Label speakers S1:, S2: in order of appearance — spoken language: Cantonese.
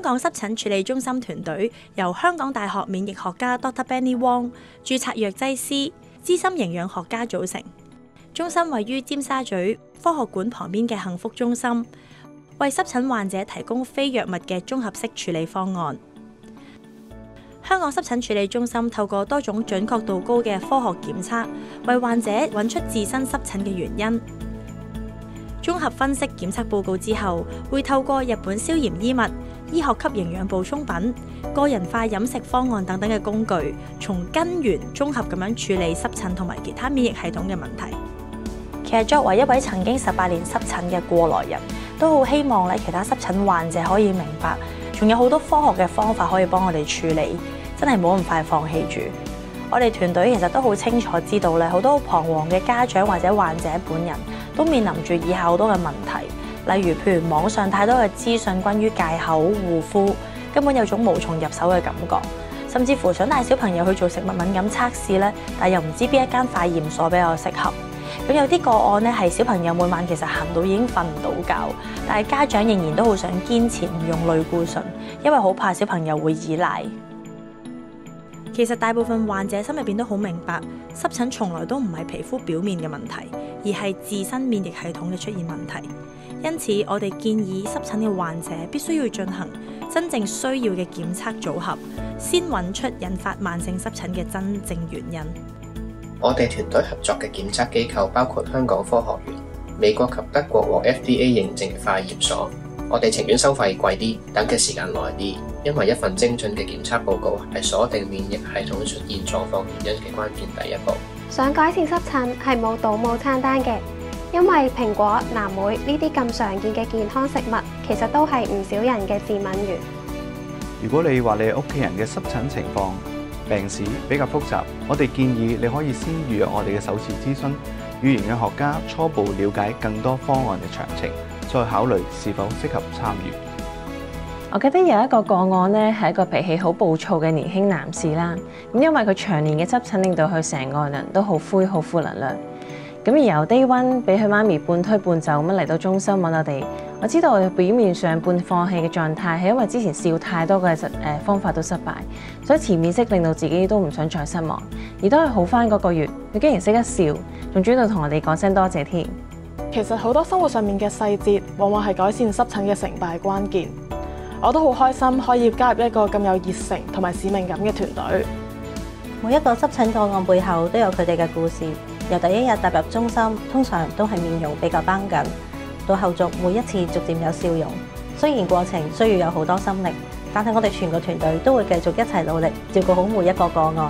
S1: 港濕疹處理中心團隊由香港大學免疫學家 Dr. Benny Wong、註冊藥劑師、資深營養學家組成。中心位於尖沙咀科學館旁邊嘅幸福中心，為濕疹患者提供非藥物嘅綜合式處理方案。香港濕疹處理中心透過多種準確度高嘅科學檢測，為患者揾出自身濕疹嘅原因。綜合分析檢測報告之後，會透過日本消炎醫物、醫學級營養補充品、個人化飲食方案等等嘅工具，從根源綜合咁樣處理濕疹同埋其他免疫系統嘅問題。其實作為一位曾經18年濕疹嘅過來人，都好希望咧其他濕疹患者可以明白，仲有好多科學嘅方法可以幫我哋處理，真係冇咁快放棄住。我哋團隊其實都好清楚知道咧，好多彷徨嘅家長或者患者本人都面臨住以下好多嘅問題，例如譬如網上太多嘅資訊關於戒口、護膚，根本有種無從入手嘅感覺，甚至乎想帶小朋友去做食物敏感測試咧，但又唔知邊一間化驗所比較適合。咁有啲個案咧係小朋友每晚其實行到已經瞓唔到覺，但係家長仍然都好想堅持唔用類固醇，因為好怕小朋友會依賴。其實大部分患者心入邊都好明白，濕疹從來都唔係皮膚表面嘅問題，而係自身免疫系統嘅出現問題。因此，我哋建議濕疹嘅患者必須要進行真正需要嘅檢測組合，先揾出引發慢性濕疹嘅真正原因。
S2: 我哋團隊合作嘅檢測機構包括香港科學園、美國及德國獲 FDA 認證嘅化驗所。我哋情願收費貴啲，等嘅時間耐啲，因為一份精準嘅檢測報告係鎖定免疫系統出現狀況原因嘅關鍵第一步。
S3: 想改善濕疹係冇賭冇餐單嘅，因為蘋果、藍莓呢啲咁常見嘅健康食物，其實都係唔少人嘅致敏源。
S4: 如果你話你屋企人嘅濕疹情況病史比較複雜，我哋建議你可以先預約我哋嘅首次諮詢，與營養學家初步了解更多方案嘅詳情，再考慮是否適合參與。
S5: 我記得有一個個案咧，係一個脾氣好暴躁嘅年輕男士啦。咁因為佢長年嘅濕疹，令到佢成個人都好灰、好負能量。咁而由 Day One 俾佢媽咪半推半就咁樣嚟到中心揾我哋。我知道我哋表面上半放棄嘅狀態，係因為之前試太多嘅方法都失敗，所以潛意識令到自己都唔想再失望。而當佢好翻嗰個月，佢竟然識得笑，仲主動同我哋講聲多謝添。
S6: 其實好多生活上面嘅細節，往往係改善濕疹嘅成敗關鍵。我都好開心可以加入一個咁有熱誠同埋使命感嘅團隊。
S7: 每一個濕疹個案背後都有佢哋嘅故事。由第一日踏入中心，通常都係面容比較繃緊，到後續每一次逐漸有笑容。雖然過程需要有好多心力，但係我哋全個團隊都會繼續一齊努力，照顧好每一個個案。